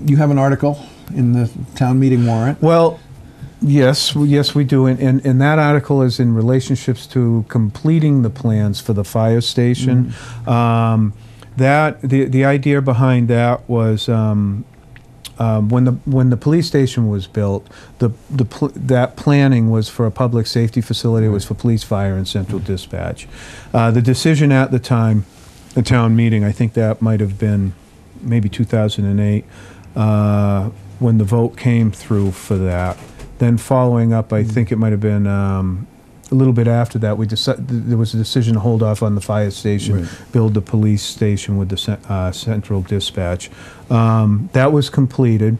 You have an article in the town meeting warrant. Well, yes, we do, and that article is in relationships to completing the plans for the fire station. That the idea behind that was when the police station was built, that planning was for a public safety facility. It was for police, fire, and central dispatch. The decision at the time, the town meeting, I think that might have been maybe 2008, when the vote came through for that. Then following up, I think it might have been a little bit after that, there was a decision to hold off on the fire station, build the police station with the central dispatch. That was completed.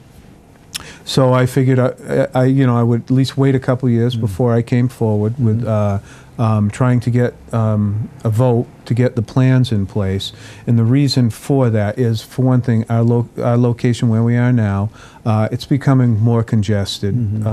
So I figured I would at least wait a couple years before I came forward with trying to get a vote to get the plans in place. And the reason for that is, for one thing, our location where we are now, it's becoming more congested,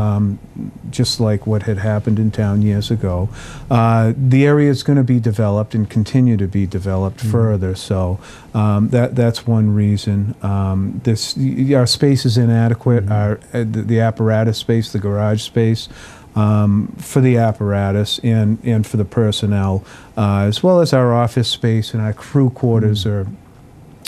just like what had happened in town years ago. The area is going to be developed and continue to be developed further, so that's one reason. Our space is inadequate. The apparatus space, the garage space, for the apparatus and for the personnel, as well as our office space and our crew quarters are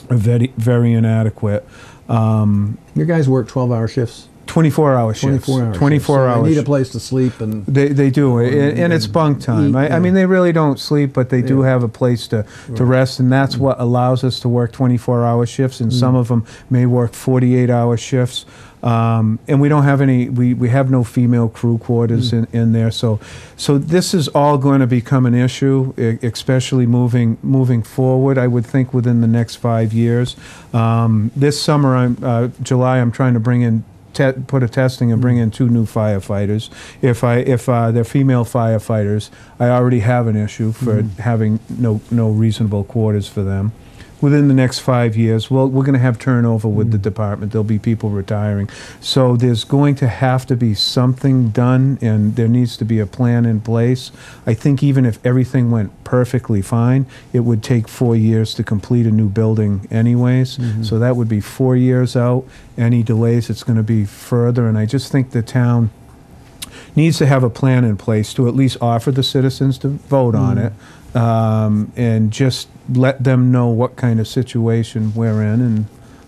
very, very inadequate. Your guys work 12-hour shifts? 24-hour shifts. 24 hours. They need a place to sleep, and they do, and it's bunk time. I mean, they really don't sleep, but they do have a place to rest, and that's what allows us to work 24-hour shifts. And some of them may work 48-hour shifts. And we don't have any. We have no female crew quarters in there. So this is all going to become an issue, especially moving forward. I would think within the next 5 years. This summer, July, I'm trying to bring in. Put a testing and bring in 2 new firefighters. If they're female firefighters, I already have an issue for having no reasonable quarters for them. Within the next 5 years, we're going to have turnover with the department. There'll be people retiring. So there's going to have to be something done, and there needs to be a plan in place. I think even if everything went perfectly fine, it would take 4 years to complete a new building anyways. So that would be 4 years out. Any delays, it's going to be further. And I just think the town needs to have a plan in place to at least offer the citizens to vote on it, and just let them know what kind of situation we're in and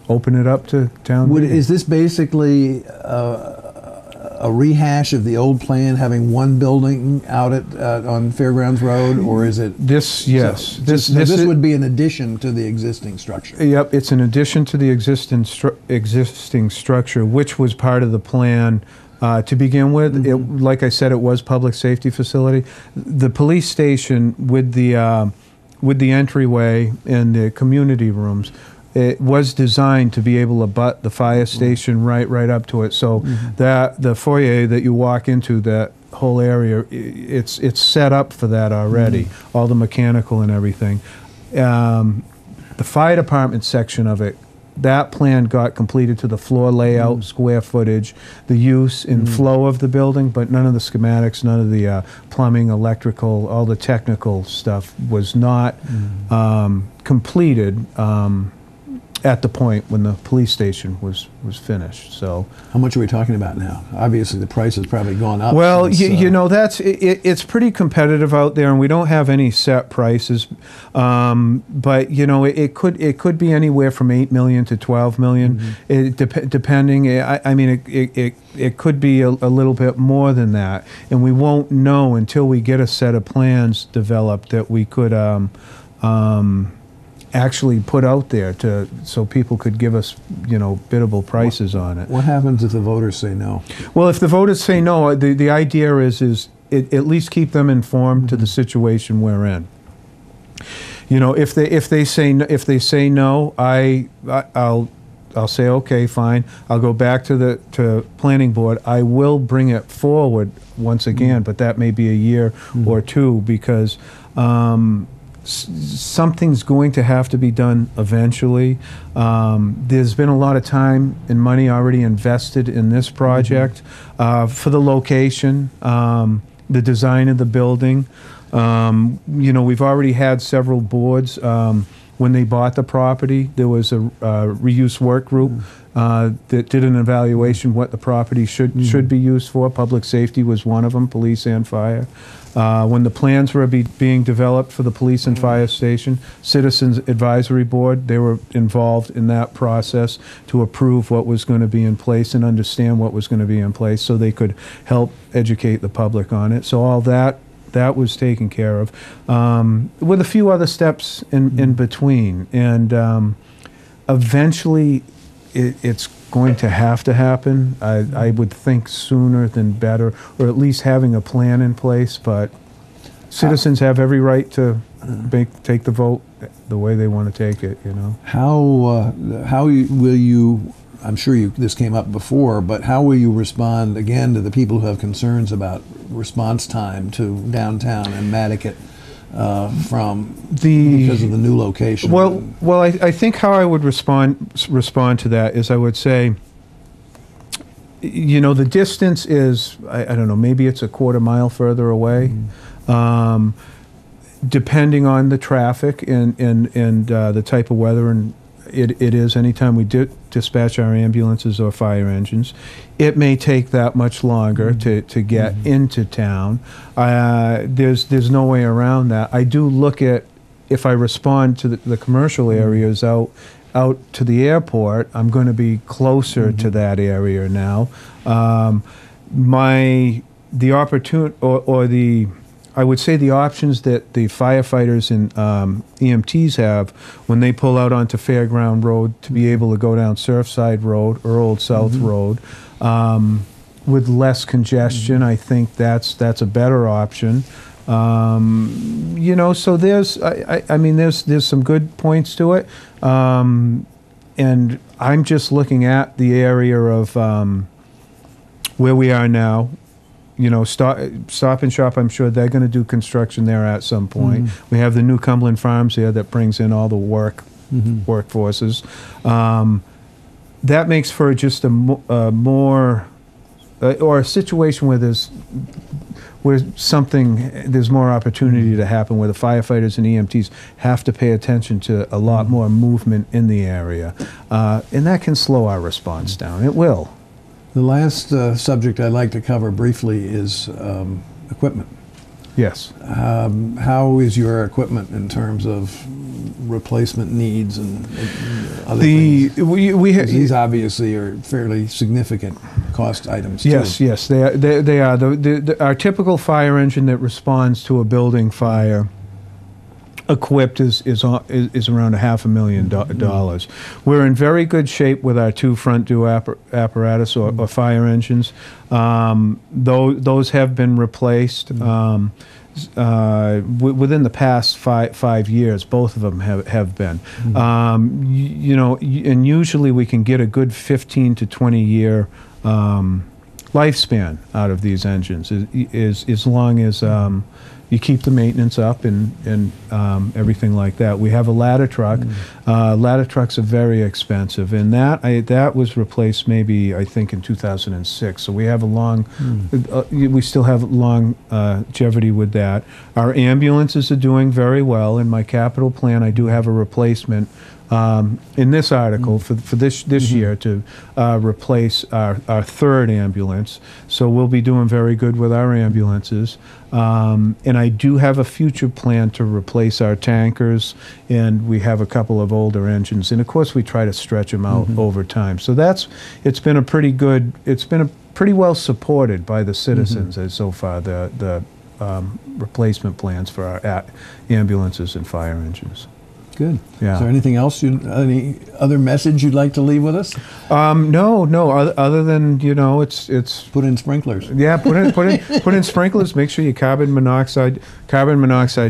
open it up to town meeting. Is this basically a rehash of the old plan, having one building out on Fairgrounds Road, or is it this? Yes, so this would be an addition to the existing structure. Yep, it's an addition to the existing structure, which was part of the plan. To begin with, like I said, it was public safety facility. The police station with the entryway and the community rooms, it was designed to be able to butt the fire station right up to it. So that the foyer that you walk into, that whole area, it's set up for that already. All the mechanical and everything. The fire department section of it, that plan got completed to the floor layout, square footage, the use and flow of the building, but none of the schematics, none of the plumbing, electrical, all the technical stuff was not completed at the point when the police station was finished. So how much are we talking about now? Obviously the price has probably gone up. Well, you know, it's pretty competitive out there, and we don't have any set prices, but you know, it could be anywhere from $8 million to $12 million, depending. I mean, it could be a little bit more than that, and we won't know until we get a set of plans developed that we could actually put out there so people could give us, you know, biddable prices on it. What happens if the voters say no? Well, if the voters say no, the idea is at least keep them informed to the situation we're in. You know, if they say no, I'll say okay, fine. I'll go back to planning board. I will bring it forward once again, but that may be a year or two, because something's going to have to be done eventually. There's been a lot of time and money already invested in this project for the location, the design of the building. You know, we've already had several boards when they bought the property, there was a reuse work group that did an evaluation what the property should be used for. Public safety was one of them, police and fire. When the plans were being developed for the police and fire station, Citizens Advisory Board, they were involved in that process to approve what was going to be in place and understand what was going to be in place so they could help educate the public on it. So all that was taken care of, with a few other steps in between. And eventually it's going to have to happen. I would think sooner than better, or at least having a plan in place, but citizens have every right to take the vote the way they want to take it, you know. How will you, I'm sure this came up before, but how will you respond again to the people who have concerns about response time to downtown and Matticat because of the new location? Well, I think how I would respond to that is I would say, you know, the distance is, I don't know, maybe it's a quarter mile further away, depending on the traffic and the type of weather, and it is anytime we dispatch our ambulances or fire engines, it may take that much longer to get into town. There's no way around that. I do look at, if I respond to the commercial areas out to the airport, I'm going to be closer to that area now. The opportunity, or the, I would say the options that the firefighters and EMTs have when they pull out onto Fairground Road to be able to go down Surfside Road or Old South Road with less congestion, I think that's a better option. You know, so I mean, there's some good points to it, and I'm just looking at the area of where we are now. You know, Stop and Shop, I'm sure they're going to do construction there at some point. We have the new Cumberland Farms here that brings in all the workforces. That makes for just a more, or a situation where there's more opportunity to happen, where the firefighters and EMTs have to pay attention to a lot more movement in the area. And that can slow our response down. It will. The last subject I'd like to cover briefly is equipment. Yes. How is your equipment in terms of replacement needs and other things? These obviously are fairly significant cost items too. Yes, they are. Our typical fire engine that responds to a building fire equipped is around $500,000. We're in very good shape with our two front due apparatus or fire engines. Those have been replaced within the past five years. Both of them have been. You know, and usually we can get a good 15 to 20 year lifespan out of these engines, as long as you keep the maintenance up and everything like that. We have a ladder truck. Ladder trucks are very expensive, and that was replaced maybe, I think, in 2006. So we have a long, we still have longevity with that. Our ambulances are doing very well. In my capital plan, I do have a replacement in this article for this year to replace our third ambulance. So we'll be doing very good with our ambulances. And I do have a future plan to replace our tankers, and we have a couple of older engines. And of course we try to stretch them out over time. So it's been pretty well supported by the citizens so far, the replacement plans for our ambulances and fire engines. Good. Yeah. Is there anything else, any other message you'd like to leave with us? No. Other than, you know, it's put in sprinklers. Yeah, put in sprinklers. Make sure your carbon monoxide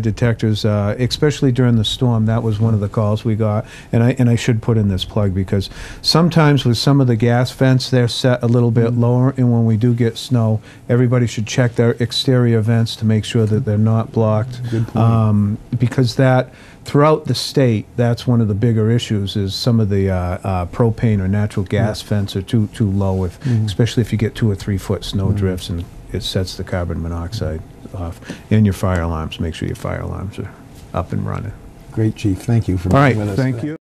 detectors, especially during the storm. That was one of the calls we got, and I should put in this plug, because sometimes with some of the gas vents, they're set a little bit lower, and when we do get snow, everybody should check their exterior vents to make sure that they're not blocked. Good point. Because throughout the state, that's one of the bigger issues, is some of the propane or natural gas vents are too low, especially if you get 2 or 3 foot snow drifts, and it sets the carbon monoxide off. And your fire alarms, make sure your fire alarms are up and running. Great, Chief. Thank you for All right, being with us thank today. you.